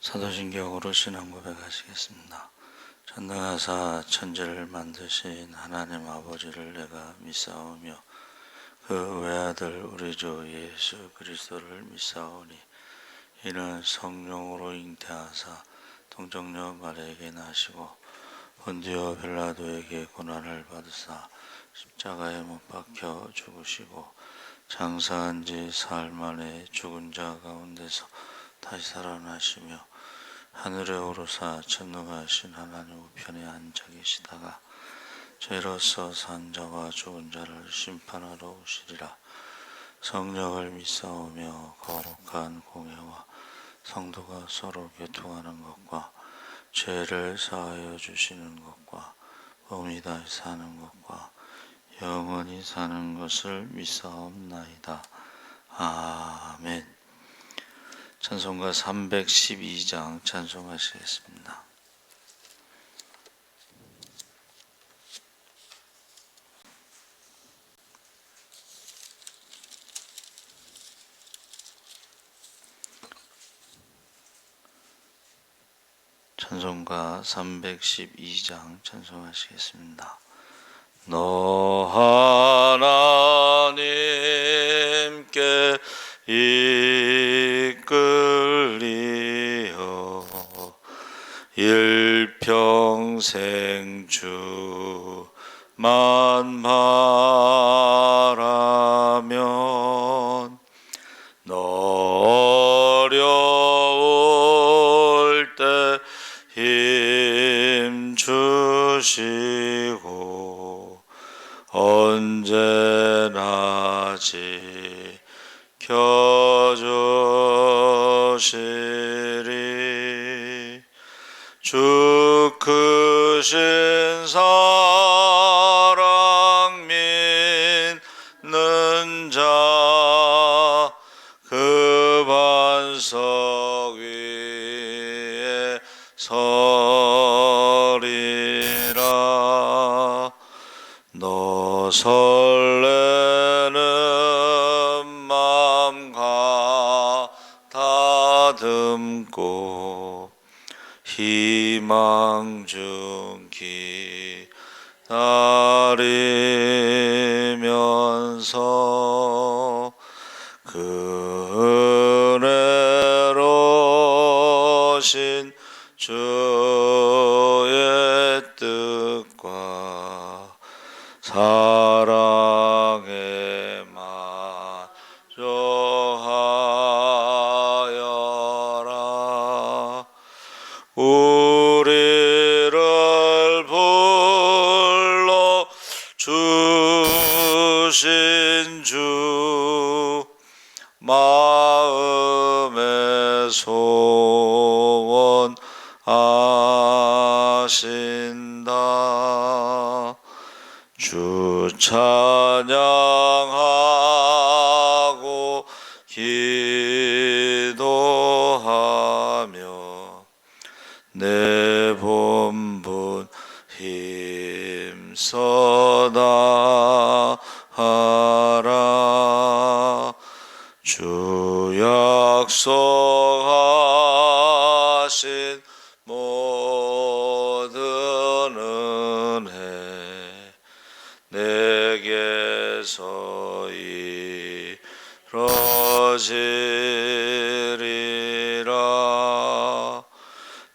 사도신경으로 신앙 고백하시겠습니다. 전능하사 천지를 만드신 하나님 아버지를 내가 믿사오며 그 외아들 우리 주 예수 그리스도를 믿사오니 이는 성령으로 잉태하사 동정녀 마리아에게 나시고 본디오 빌라도에게 고난을 받으사 십자가에 못 박혀 죽으시고 장사한 지 사흘 만에 죽은 자 가운데서 다시 살아나시며 하늘에 오르사 전능하신 하나님 우편에 앉아 계시다가 죄로서 산 자와 죽은 자를 심판하러 오시리라. 성령을 믿사오며 거룩한 공회와 성도가 서로 교통하는 것과 죄를 사하여 주시는 것과 몸이 다시 사는 것과 영원히 사는 것을 믿사옵나이다. 아멘. 찬송가 312장 찬송하시겠습니다. 찬송가 312장 찬송하시겠습니다. 너 하나님께 이끌리어 일평생 주만 바라면 너 어려울 때 힘 주시고 언제나 지켜주시리. 주 크신 사랑 믿는 자 그 반석 위에 서리라. 너 설레는 맘 가다듬고 희망 중 기다리면서 그 은혜로 신 주의 뜻과 사랑에 만족하여라. 우리를 불러 주신 주 마음의 소원 아신다. 주 찬양하고 기도하며 내 본분 힘써 다하라. 주 약속하신 모든 은혜 내게서 이루어지리라.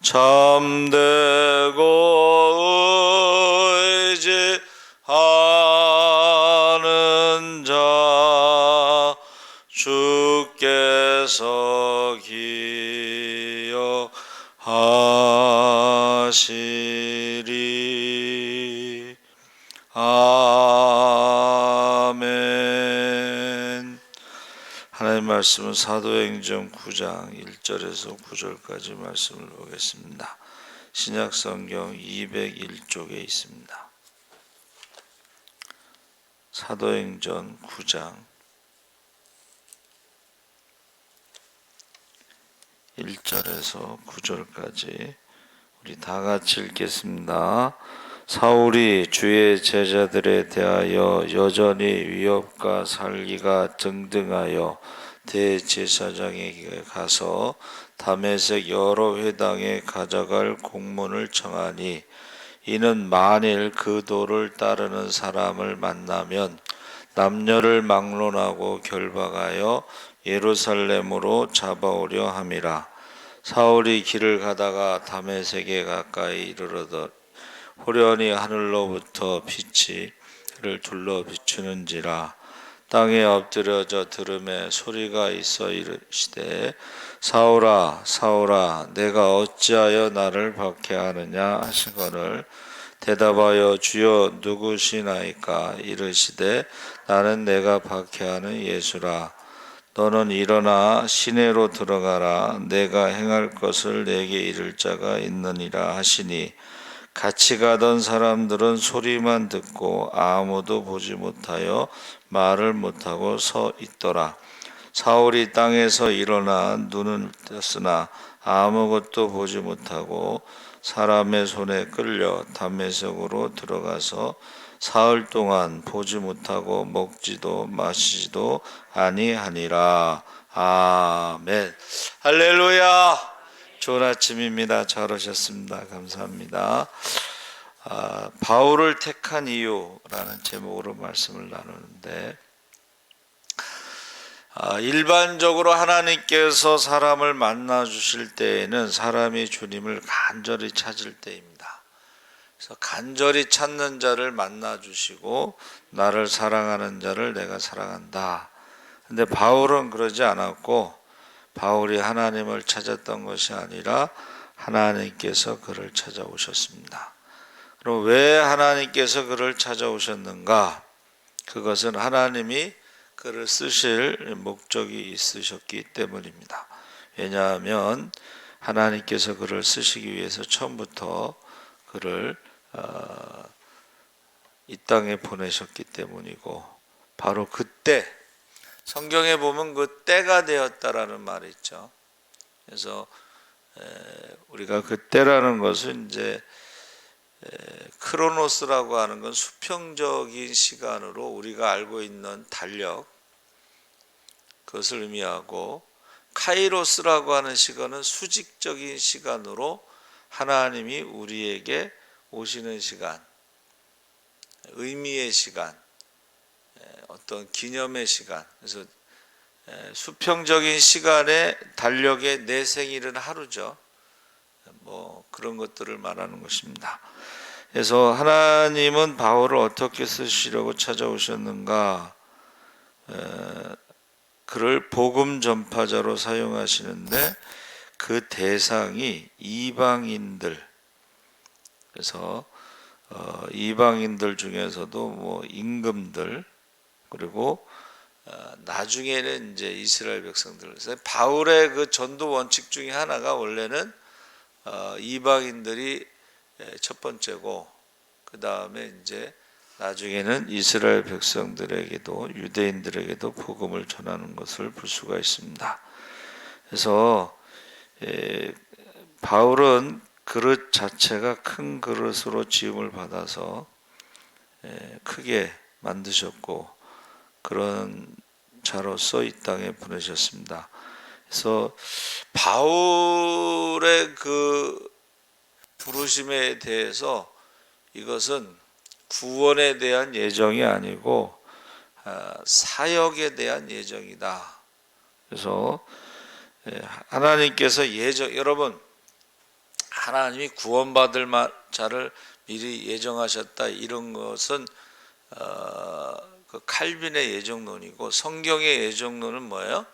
참되고 의지하는 자 주께서 기억하시리. 아멘. 하나님 말씀은 사도행전 9장 1절에서 9절까지 말씀을 보겠습니다. 신약성경 201쪽에 있습니다. 사도행전 9장 1절에서 9절까지 우리 다 같이 읽겠습니다. 사울이 주의 제자들에 대하여 여전히 위협과 살기가 등등하여 대제사장에게 가서 다메섹 여러 회당에 가져갈 공문을 청하니 이는 만일 그 도를 따르는 사람을 만나면 남녀를 막론하고 결박하여 예루살렘으로 잡아오려 함이라. 사울이 길을 가다가 다메섹에 가까이 이르러더 호련히 하늘로부터 빛이 그를 둘러 비추는지라. 땅에 엎드려져 들음에 소리가 있어 이르시되 사울아 사울아 내가 어찌하여 나를 박해하느냐 하시거늘 대답하여 주여 누구시나이까 이르시되 나는 내가 박해하는 예수라. 너는 일어나 시내로 들어가라. 내가 행할 것을 내게 이를 자가 있느니라 하시니 같이 가던 사람들은 소리만 듣고 아무도 보지 못하여 말을 못하고 서 있더라. 사울이 땅에서 일어나 눈을 떴으나 아무것도 보지 못하고 사람의 손에 끌려 다메섹으로 들어가서 사흘 동안 보지 못하고 먹지도 마시지도 아니하니라. 아멘. 할렐루야. 좋은 아침입니다. 잘 오셨습니다. 감사합니다. 바울을 택한 이유라는 제목으로 말씀을 나누는데, 일반적으로 하나님께서 사람을 만나 주실 때에는 사람이 주님을 간절히 찾을 때입니다. 그래서 간절히 찾는 자를 만나 주시고 나를 사랑하는 자를 내가 사랑한다. 근데 바울은 그러지 않았고, 바울이 하나님을 찾았던 것이 아니라 하나님께서 그를 찾아오셨습니다. 그럼 왜 하나님께서 그를 찾아오셨는가? 그것은 하나님이 그를 쓰실 목적이 있으셨기 때문입니다. 왜냐하면 하나님께서 그를 쓰시기 위해서 처음부터 그를 이 땅에 보내셨기 때문이고, 바로 그때 성경에 보면 그 때가 되었다라는 말이 있죠. 그래서 우리가 그 때라는 것은 이제 크로노스라고 하는 건 수평적인 시간으로 우리가 알고 있는 달력, 그것을 의미하고, 카이로스라고 하는 시간은 수직적인 시간으로 하나님이 우리에게 오시는 시간, 의미의 시간, 어떤 기념의 시간. 그래서 수평적인 시간에 달력의 내 생일은 하루죠. 뭐 그런 것들을 말하는 것입니다. 그래서 하나님은 바울을 어떻게 쓰시려고 찾아오셨는가? 그를 복음 전파자로 사용하시는데 그 대상이 이방인들. 그래서 이방인들 중에서도 뭐 임금들, 그리고 나중에는 이제 이스라엘 백성들. 그래서 바울의 그 전도 원칙 중에 하나가 원래는 이방인들이 첫 번째고, 그 다음에 이제 나중에는 이스라엘 백성들에게도, 유대인들에게도 복음을 전하는 것을 볼 수가 있습니다. 그래서 바울은 그릇 자체가 큰 그릇으로 지음을 받아서 크게 만드셨고, 그런 자로서 이 땅에 보내셨습니다. 그래서 바울의 그 부르심에 대해서 이것은 구원에 대한 예정이 아니고 사역에 대한 예정이다. 그래서 하나님께서 여러분, 하나님이 구원받을 자를 미리 예정하셨다, 이런 것은 그 칼빈의 예정론이고, 성경의 예정론은 뭐예요?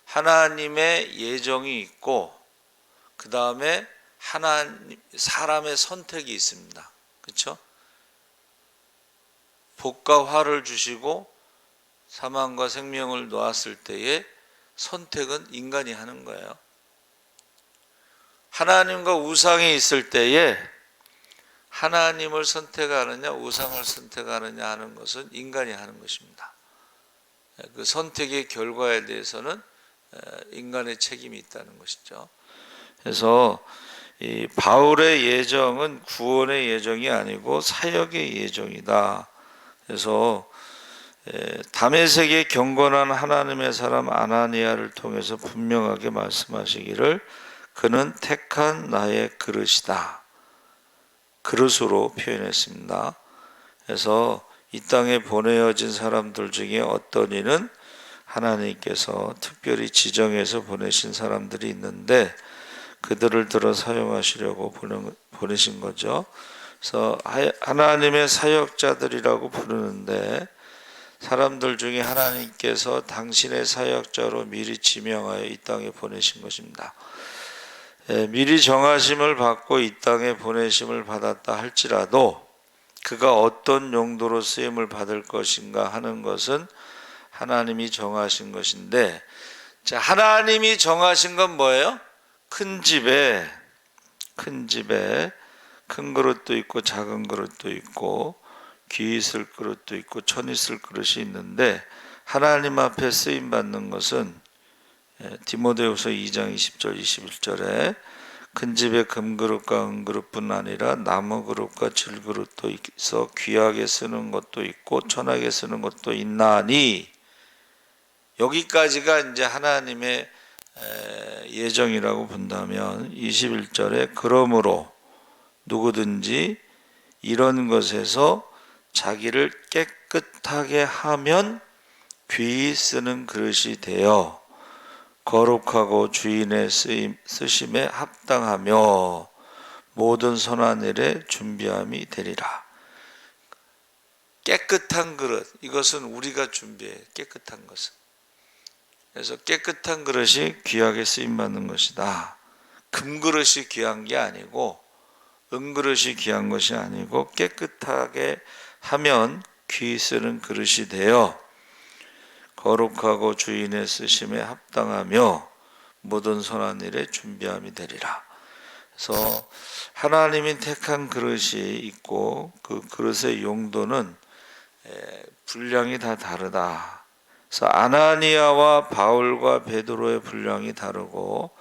하나님의 예정이 있고, 그 다음에 사람의 선택이 있습니다. 그렇죠? 복과 화를 주시고 사망과 생명을 놓았을 때의 선택은 인간이 하는 거예요. 하나님과 우상이 있을 때에 하나님을 선택하느냐 우상을 선택하느냐 하는 것은 인간이 하는 것입니다. 그 선택의 결과에 대해서는 인간의 책임이 있다는 것이죠. 그래서 이 바울의 예정은 구원의 예정이 아니고 사역의 예정이다. 그래서 다메섹에 경건한 하나님의 사람 아나니아를 통해서 분명하게 말씀하시기를 그는 택한 나의 그릇이다. 그릇으로 표현했습니다. 그래서 이 땅에 보내어진 사람들 중에 어떤 이는 하나님께서 특별히 지정해서 보내신 사람들이 있는데 그들을 들어 사용하시려고 보내신 거죠. 그래서 하나님의 사역자들이라고 부르는데 사람들 중에 하나님께서 당신의 사역자로 미리 지명하여 이 땅에 보내신 것입니다. 미리 정하심을 받고 이 땅에 보내심을 받았다 할지라도 그가 어떤 용도로 쓰임을 받을 것인가 하는 것은 하나님이 정하신 것인데, 자, 하나님이 정하신 건 뭐예요? 큰 집에 큰 그릇도 있고 작은 그릇도 있고 귀 있을 그릇도 있고 천 있을 그릇이 있는데 하나님 앞에 쓰임 받는 것은 디모데후서 2장 20절 21절에 큰 집에 금그릇과 은그릇뿐 아니라 나무 그릇과 질그릇도 있어 귀하게 쓰는 것도 있고 천하게 쓰는 것도 있나니, 여기까지가 이제 하나님의 예정이라고 본다면 21절에 그러므로 누구든지 이런 것에서 자기를 깨끗하게 하면 귀히 쓰는 그릇이 되어 거룩하고 주인의 쓰심에 합당하며 모든 선한 일에 준비함이 되리라. 깨끗한 그릇, 이것은 우리가 준비해. 깨끗한 것은. 그래서 깨끗한 그릇이 귀하게 쓰임받는 것이다. 금그릇이 귀한 게 아니고 은그릇이 귀한 것이 아니고 깨끗하게 하면 귀히 쓰는 그릇이 되어 거룩하고 주인의 쓰심에 합당하며 모든 선한 일에 준비함이 되리라. 그래서 하나님이 택한 그릇이 있고 그 그릇의 용도는 분량이 다 다르다. 그래서 아나니아와 바울과 베드로의 분량이 다르고,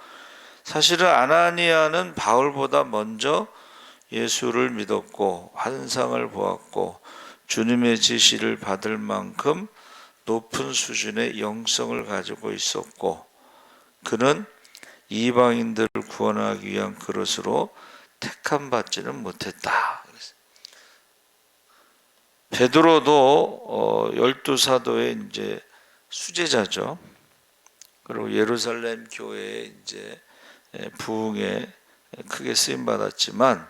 사실은 아나니아는 바울보다 먼저 예수를 믿었고 환상을 보았고 주님의 지시를 받을 만큼 높은 수준의 영성을 가지고 있었고 그는 이방인들을 구원하기 위한 그릇으로 택함 받지는 못했다. 베드로도 12사도의 이제 수제자죠. 그리고 예루살렘 교회의 이제 부흥에 크게 쓰임 받았지만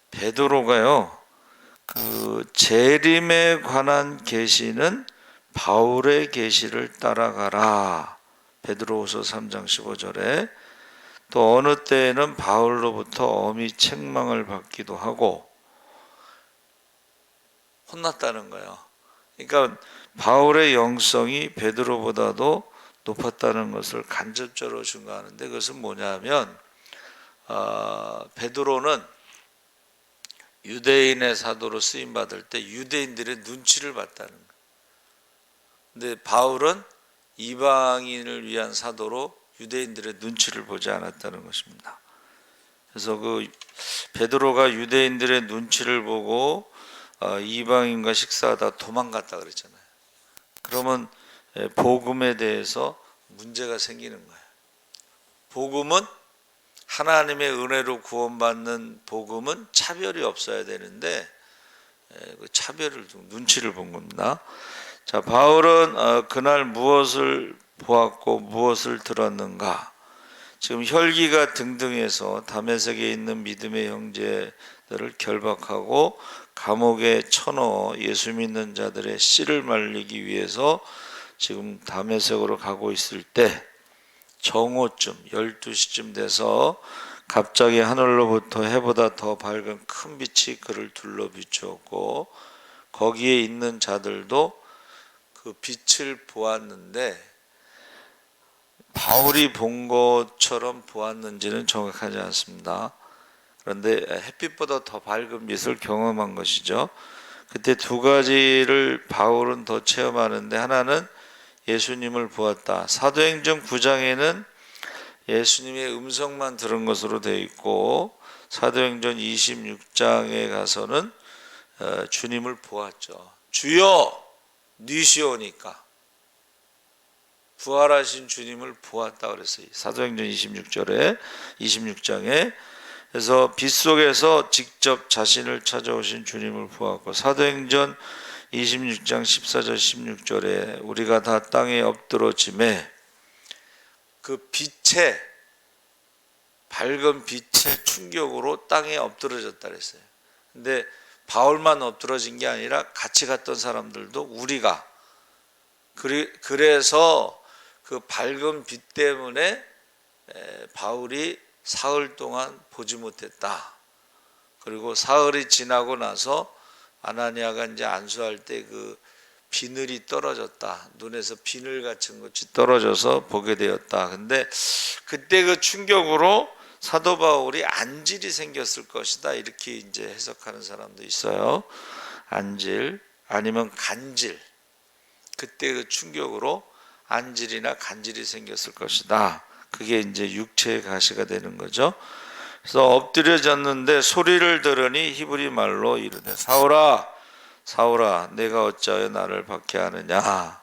베드로가요, 그 재림에 관한 계시는 바울의 계시를 따라가라. 베드로후서 3장 15절에 또 어느 때에는 바울로부터 엄히 책망을 받기도 하고 혼났다는 거예요. 그러니까 바울의 영성이 베드로보다도 높았다는 것을 간접적으로 증거하는데, 그것은 뭐냐면 베드로는 유대인의 사도로 쓰임 받을 때 유대인들의 눈치를 봤다는 거예요. 근데 바울은 이방인을 위한 사도로 유대인들의 눈치를 보지 않았다는 것입니다. 그래서 그 베드로가 유대인들의 눈치를 보고 이방인과 식사하다 도망갔다 그랬잖아요. 그러면 복음에 대해서 문제가 생기는 거예요. 복음은 하나님의 은혜로 구원받는 복음은 차별이 없어야 되는데 그 차별을 눈치를 본 겁니다. 자, 바울은 그날 무엇을 보았고 무엇을 들었는가? 지금 혈기가 등등해서 다메섹에 있는 믿음의 형제들을 결박하고 감옥에 쳐넣어 예수 믿는 자들의 씨를 말리기 위해서 지금 다메섹으로 가고 있을 때 정오쯤 12시쯤 돼서 갑자기 하늘로부터 해보다 더 밝은 큰 빛이 그를 둘러 비추었고 거기에 있는 자들도 그 빛을 보았는데 바울이 본 것처럼 보았는지는 정확하지 않습니다. 그런데 햇빛보다 더 밝은 빛을 경험한 것이죠. 그때 두 가지를 바울은 더 체험하는데, 하나는 예수님을 보았다. 사도행전 9장에는 예수님의 음성만 들은 것으로 되어 있고 사도행전 26장에 가서는 주님을 보았죠. 주여! 뉘시오니까 부활하신 주님을 보았다 그랬어요. 사도행전 26장에. 그래서 빗속에서 직접 자신을 찾아오신 주님을 보았고, 사도행전 26장 14절 16절에 우리가 다 땅에 엎드러짐에 그 빛의 밝은 빛의 충격으로 땅에 엎드러졌다 그랬어요. 근데 바울만 엎드러진 게 아니라 같이 갔던 사람들도 우리가 그래서 그 밝은 빛 때문에 바울이 사흘 동안 보지 못했다. 그리고 사흘이 지나고 나서 아나니아가 이제 안수할 때 그 비늘이 떨어졌다. 눈에서 비늘 같은 것이 떨어져서 보게 되었다. 근데 그때 그 충격으로 사도 바울이 안질이 생겼을 것이다. 이렇게 이제 해석하는 사람도 있어요. 안질 아니면 간질. 그때 그 충격으로 안질이나 간질이 생겼을 것이다. 그게 이제 육체의 가시가 되는 거죠. 그래서 엎드려졌는데 소리를 들으니 히브리 말로 이르되 사울아 사울아 내가 어찌하여 나를 박해하느냐.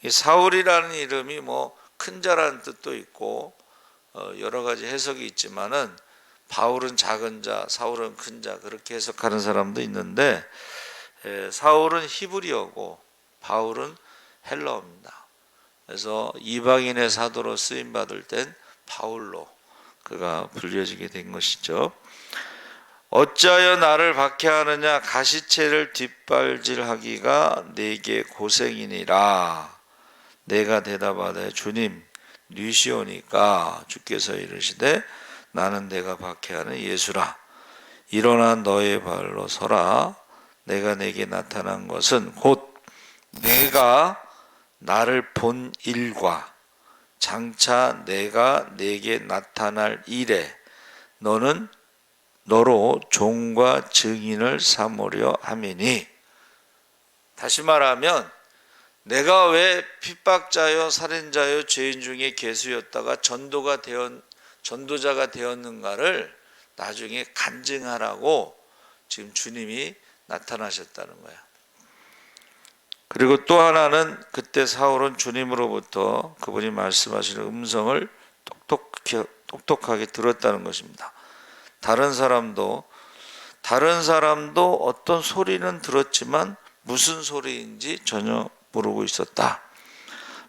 이 사울이라는 이름이 뭐 큰 자라는 뜻도 있고 여러 가지 해석이 있지만은 바울은 작은 자, 사울은 큰 자 그렇게 해석하는 사람도 있는데 사울은 히브리어고 바울은 헬라어입니다. 그래서 이방인의 사도로 쓰임 받을 땐 바울로 그가 불려지게 된 것이죠. 어찌하여 나를 박해하느냐 가시채를 뒷발질하기가 내게 고생이니라. 내가 대답하되 주님 뉘시오니까 주께서 이르시되 나는 내가 박해하는 예수라. 일어나 너의 발로 서라. 내가 내게 나타난 것은 곧 내가 나를 본 일과 장차 내가 내게 나타날 일에 너는 너로 종과 증인을 삼으려 함이니. 다시 말하면 내가 왜 핍박자요 살인자요 죄인 중에 괴수였다가 전도자가 되었는가를 나중에 간증하라고 지금 주님이 나타나셨다는 거야. 그리고 또 하나는 그때 사울은 주님으로부터 그분이 말씀하시는 음성을 똑똑하게 들었다는 것입니다. 다른 사람도 어떤 소리는 들었지만 무슨 소리인지 전혀 모르고 있었다.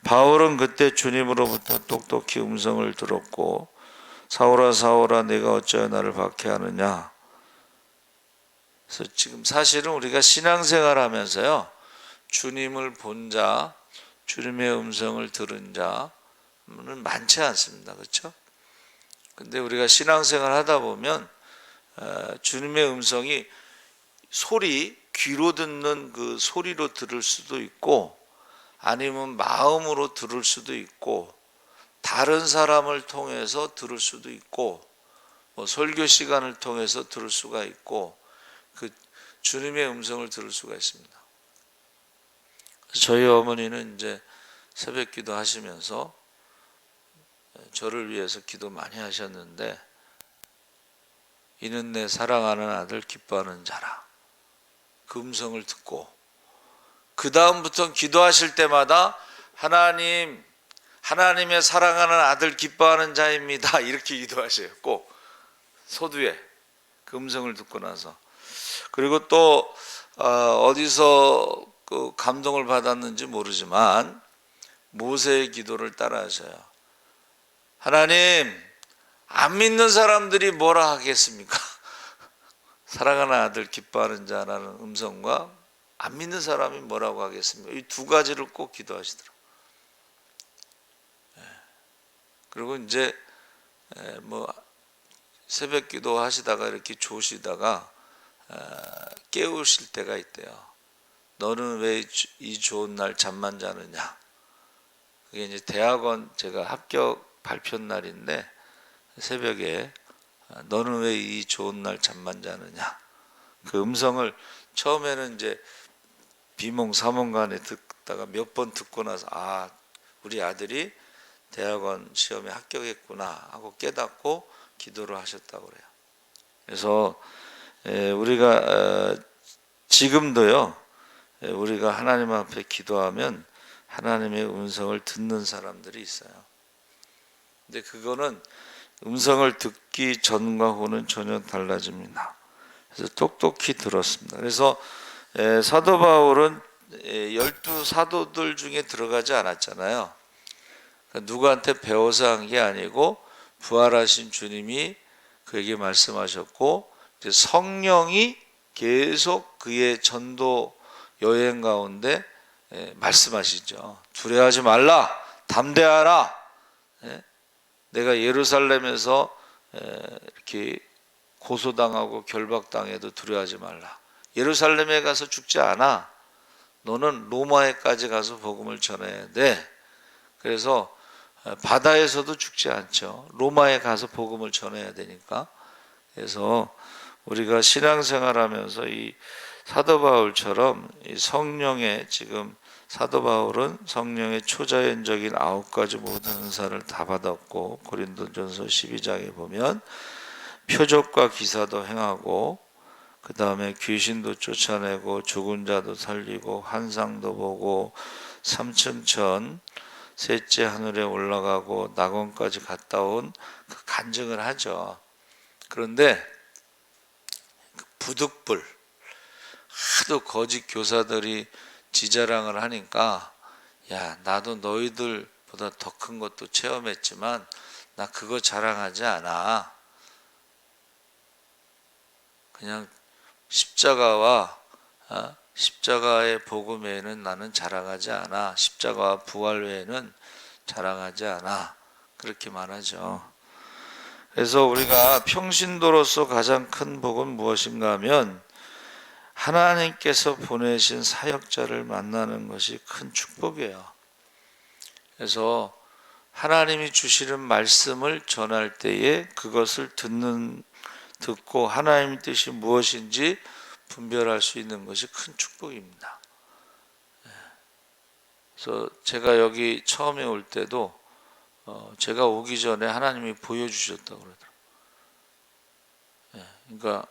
바울은 그때 주님으로부터 똑똑히 음성을 들었고 사울아 사울아 내가 어찌하여 나를 박해하느냐. 그래서 지금 사실은 우리가 신앙생활 하면서요 주님을 본 자, 주님의 음성을 들은 자는 많지 않습니다. 그렇죠? 근데 우리가 신앙생활 하다 보면 주님의 음성이 귀로 듣는 그 소리로 들을 수도 있고 아니면 마음으로 들을 수도 있고 다른 사람을 통해서 들을 수도 있고 뭐 설교 시간을 통해서 들을 수가 있고 그 주님의 음성을 들을 수가 있습니다. 저희 어머니는 이제 새벽 기도 하시면서 저를 위해서 기도 많이 하셨는데 이는 내 사랑하는 아들 기뻐하는 자라. 그 음성을 듣고 그 다음부터 기도하실 때마다 하나님의 사랑하는 아들 기뻐하는 자입니다. 이렇게 기도하셔요. 꼭 소두에 그 음성을 듣고 나서. 그리고 또 어디서 그 감동을 받았는지 모르지만 모세의 기도를 따라하셔요. 하나님, 안 믿는 사람들이 뭐라 하겠습니까? 사랑하는 아들 기뻐하는 자라는 음성과 안 믿는 사람이 뭐라고 하겠습니까? 이 두 가지를 꼭 기도하시더라고요. 그리고 이제 뭐 새벽 기도 하시다가 이렇게 조시다가 깨우실 때가 있대요. 너는 왜 이 좋은 날 잠만 자느냐? 그게 이제 대학원 제가 합격 발표 날인데 새벽에 너는 왜 이 좋은 날 잠만 자느냐? 그 음성을 처음에는 이제 비몽사몽간에 듣다가 몇 번 듣고 나서 우리 아들이 대학원 시험에 합격했구나 하고 깨닫고 기도를 하셨다고 그래요. 그래서 우리가 지금도요 우리가 하나님 앞에 기도하면 하나님의 음성을 듣는 사람들이 있어요. 근데 그거는 음성을 듣기 전과 후는 전혀 달라집니다. 그래서 똑똑히 들었습니다. 그래서 사도 바울은 12사도들 중에 들어가지 않았잖아요. 그러니까 누구한테 배워서 한 게 아니고 부활하신 주님이 그에게 말씀하셨고 이제 성령이 계속 그의 전도 여행 가운데 말씀하시죠. 두려워하지 말라, 담대하라. 내가 예루살렘에서 이렇게 고소당하고 결박당해도 두려워하지 말라. 예루살렘에 가서 죽지 않아. 너는 로마에까지 가서 복음을 전해야 돼. 그래서 바다에서도 죽지 않죠. 로마에 가서 복음을 전해야 되니까. 그래서 우리가 신앙생활하면서 이 사도 바울처럼 이 성령의 지금 사도 바울은 성령의 초자연적인 9가지 모든 은사를 다 받았고 고린도전서 12장에 보면 표적과 기사도 행하고 그 다음에 귀신도 쫓아내고 죽은 자도 살리고 환상도 보고 삼층천 셋째 하늘에 올라가고 낙원까지 갔다 온 그 간증을 하죠. 그런데 부득불 하도 거짓 교사들이 지자랑을 하니까 야 나도 너희들보다 더 큰 것도 체험했지만 나 그거 자랑하지 않아. 그냥 십자가와 십자가의 복음 외에는 나는 자랑하지 않아. 십자가와 부활 외에는 자랑하지 않아. 그렇게 말하죠. 그래서 우리가 평신도로서 가장 큰 복은 무엇인가 하면 하나님께서 보내신 사역자를 만나는 것이 큰 축복이에요. 그래서 하나님이 주시는 말씀을 전할 때에 그것을 듣고 하나님의 뜻이 무엇인지 분별할 수 있는 것이 큰 축복입니다. 그래서 제가 여기 처음에 올 때도 제가 오기 전에 하나님이 보여주셨다고 그러더라고요. 그러니까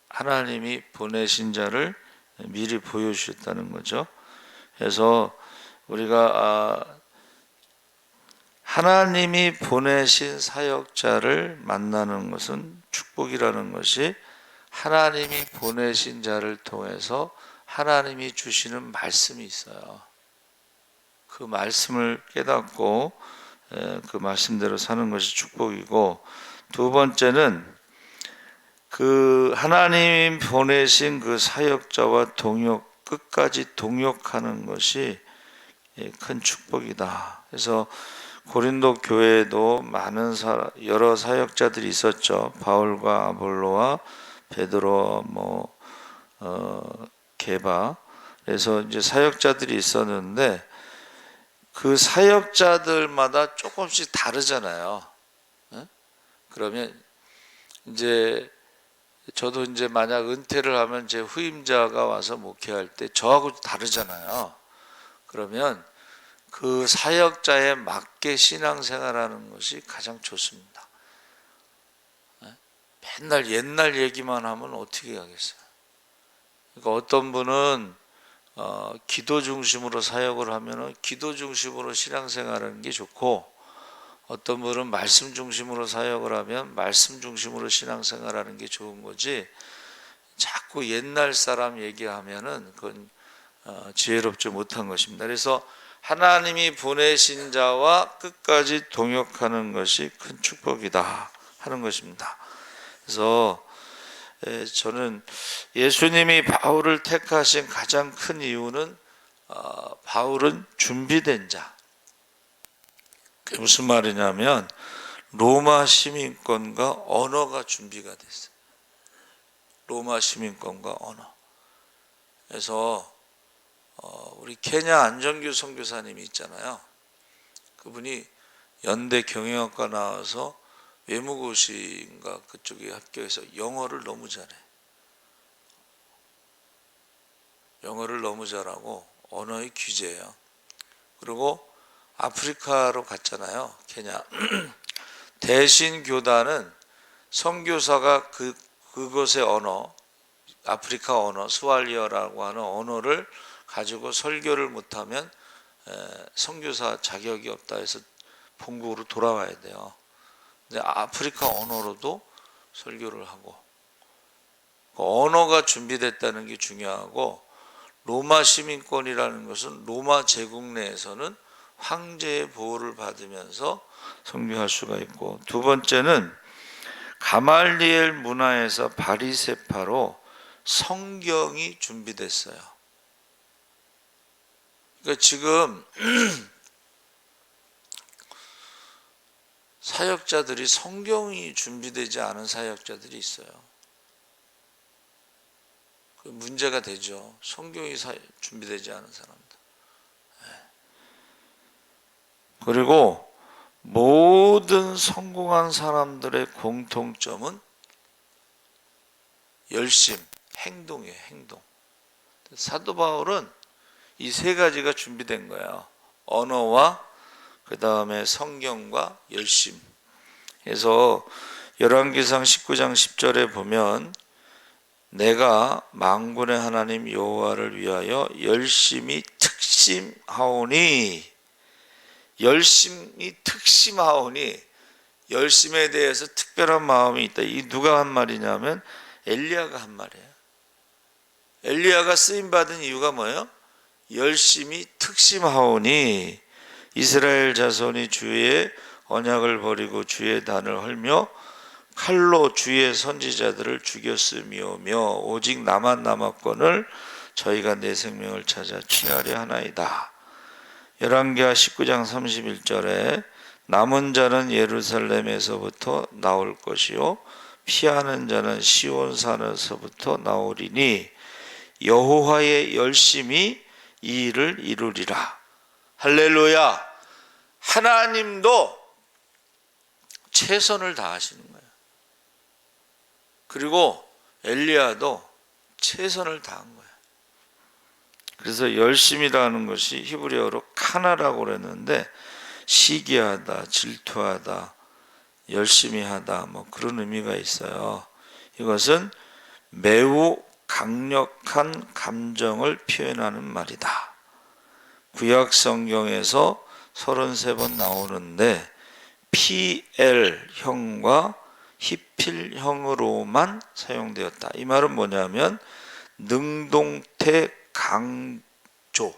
하나님이 보내신 자를 미리 보여주셨다는 거죠. 그래서 우리가 하나님이 보내신 사역자를 만나는 것은 축복이라는 것이 하나님이 보내신 자를 통해서 하나님이 주시는 말씀이 있어요. 그 말씀을 깨닫고 그 말씀대로 사는 것이 축복이고, 두 번째는 그 하나님 보내신 그 사역자와 끝까지 동역하는 것이 큰 축복이다. 그래서 고린도 교회에도 많은 여러 사역자들이 있었죠. 바울과 아볼로와 베드로, 게바. 그래서 이제 사역자들이 있었는데 그 사역자들마다 조금씩 다르잖아요. 그러면 이제 저도 이제 만약 은퇴를 하면 제 후임자가 와서 목회할 때 저하고 다르잖아요. 그러면 그 사역자에 맞게 신앙생활하는 것이 가장 좋습니다. 맨날 옛날 얘기만 하면 어떻게 하겠어요? 그러니까 어떤 분은 기도 중심으로 사역을 하면은 기도 중심으로 신앙생활하는 게 좋고, 어떤 분은 말씀 중심으로 사역을 하면 말씀 중심으로 신앙생활하는 게 좋은 거지, 자꾸 옛날 사람 얘기하면은 그건 지혜롭지 못한 것입니다. 그래서 하나님이 보내신 자와 끝까지 동역하는 것이 큰 축복이다 하는 것입니다. 그래서 저는 예수님이 바울을 택하신 가장 큰 이유는 바울은 준비된 자. 그게 무슨 말이냐면 로마 시민권과 언어가 준비가 됐어요. 로마 시민권과 언어. 그래서 우리 케냐 안정규 선교사님이 있잖아요. 그분이 연대 경영학과 나와서 외무고시인가 그쪽에 합격해서 영어를 너무 잘해. 영어를 너무 잘하고 언어의 귀재예요. 그리고 아프리카로 갔잖아요. 케냐. 대신 교단은 선교사가 그곳의 언어, 아프리카 언어, 스왈리어라고 하는 언어를 가지고 설교를 못하면 선교사 자격이 없다 해서 본국으로 돌아와야 돼요. 근데 아프리카 언어로도 설교를 하고, 언어가 준비됐다는 게 중요하고, 로마 시민권이라는 것은 로마 제국 내에서는 황제의 보호를 받으면서 선교할 수가 있고, 두 번째는 가말리엘 문화에서 바리새파로 성경이 준비됐어요. 그러니까 지금 사역자들이 성경이 준비되지 않은 사역자들이 있어요. 그 문제가 되죠. 성경이 준비되지 않은 사람들. 그리고 모든 성공한 사람들의 공통점은 열심, 행동이에요. 행동. 사도 바울은 이 세 가지가 준비된 거예요. 언어와 그 다음에 성경과 열심. 그래서 열왕기상 19장 10절에 보면 내가 만군의 하나님 여호와를 위하여 열심히 특심하오니, 열심히 특심하오니, 열심에 대해서 특별한 마음이 있다. 이 누가 한 말이냐면 엘리야가 한 말이에요. 엘리야가 쓰임받은 이유가 뭐예요? 열심히 특심하오니 이스라엘 자손이 주의 언약을 버리고 주의 단을 헐며 칼로 주의 선지자들을 죽였음이오며 오직 나만 남았거늘 저희가 내 생명을 찾아 취하려 하나이다. 열왕기하 19장 31절에 남은 자는 예루살렘에서부터 나올 것이요 피하는 자는 시온산에서부터 나오리니 여호와의 열심이 이 일을 이루리라. 할렐루야. 하나님도 최선을 다하시는 거예요. 그리고 엘리야도 최선을 다한 거예요. 그래서 열심이라는 것이 히브리어로 카나라고 그랬는데 시기하다, 질투하다, 열심히 하다 뭐 그런 의미가 있어요. 이것은 매우 강력한 감정을 표현하는 말이다. 구약 성경에서 33번 나오는데 PL형과 히필형으로만 사용되었다. 이 말은 뭐냐면 능동태 강조.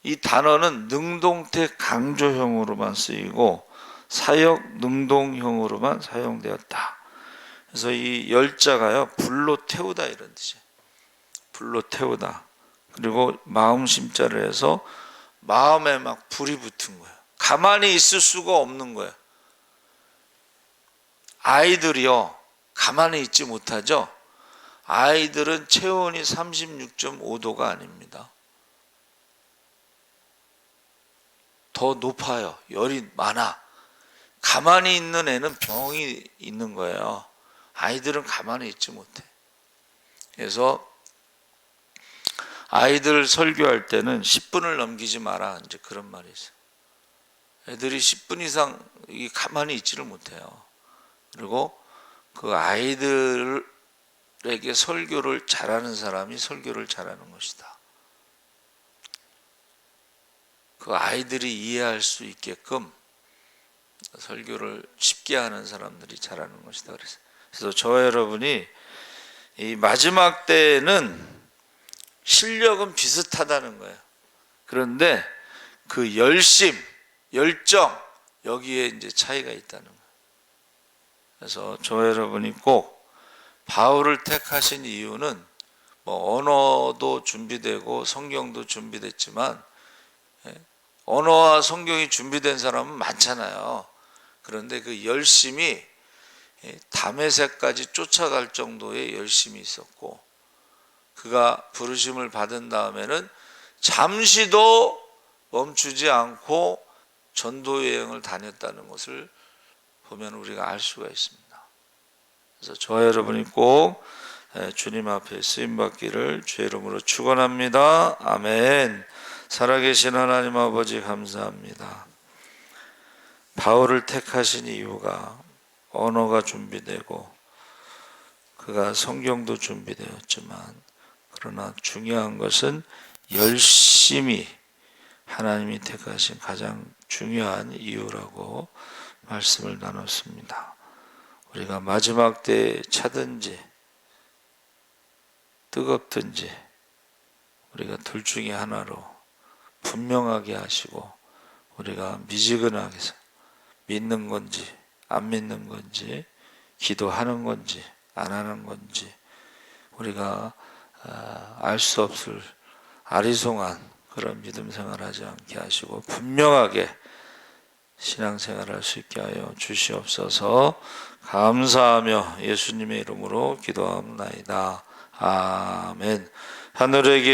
이 단어는 능동태 강조형으로만 쓰이고 사역 능동형으로만 사용되었다. 그래서 이 열자가요 불로 태우다 이런 뜻이에요. 불로 태우다. 그리고 마음 심자를 해서 마음에 막 불이 붙은 거예요. 가만히 있을 수가 없는 거예요. 아이들이요 가만히 있지 못하죠. 아이들은 체온이 36.5도가 아닙니다. 더 높아요. 열이 많아. 가만히 있는 애는 병이 있는 거예요. 아이들은 가만히 있지 못해. 그래서 아이들 설교할 때는 10분을 넘기지 마라. 이제 그런 말이 있어요. 애들이 10분 이상 가만히 있지를 못해요. 그리고 그 아이들에게 설교를 잘하는 사람이 설교를 잘하는 것이다. 그 아이들이 이해할 수 있게끔 설교를 쉽게 하는 사람들이 잘하는 것이다. 그래서 저와 여러분이 이 마지막 때에는 실력은 비슷하다는 거예요. 그런데 그 열심, 열정 여기에 이제 차이가 있다는 거예요. 그래서 저와 여러분이 꼭 바울을 택하신 이유는 뭐 언어도 준비되고 성경도 준비됐지만 언어와 성경이 준비된 사람은 많잖아요. 그런데 그 열심이 다메섹까지 쫓아갈 정도의 열심이 있었고 그가 부르심을 받은 다음에는 잠시도 멈추지 않고 전도 여행을 다녔다는 것을 보면 우리가 알 수가 있습니다. 그래서 저와 여러분이 꼭 주님 앞에 쓰임받기를 주의 이름으로 축원합니다. 아멘. 살아계신 하나님 아버지 감사합니다. 바울을 택하신 이유가 언어가 준비되고 그가 성경도 준비되었지만 그러나 중요한 것은 열심히 하나님이 택하신 가장 중요한 이유라고 말씀을 나눴습니다. 우리가 마지막 때에 차든지 뜨겁든지 우리가 둘 중에 하나로 분명하게 하시고 우리가 미지근하게 믿는 건지 안 믿는 건지 기도하는 건지 안 하는 건지 우리가 알 수 없을 아리송한 그런 믿음 생활하지 않게 하시고 분명하게 신앙생활할 수 있게 하여 주시옵소서. 감사하며 예수님의 이름으로 기도합나이다. 아멘. 하늘에게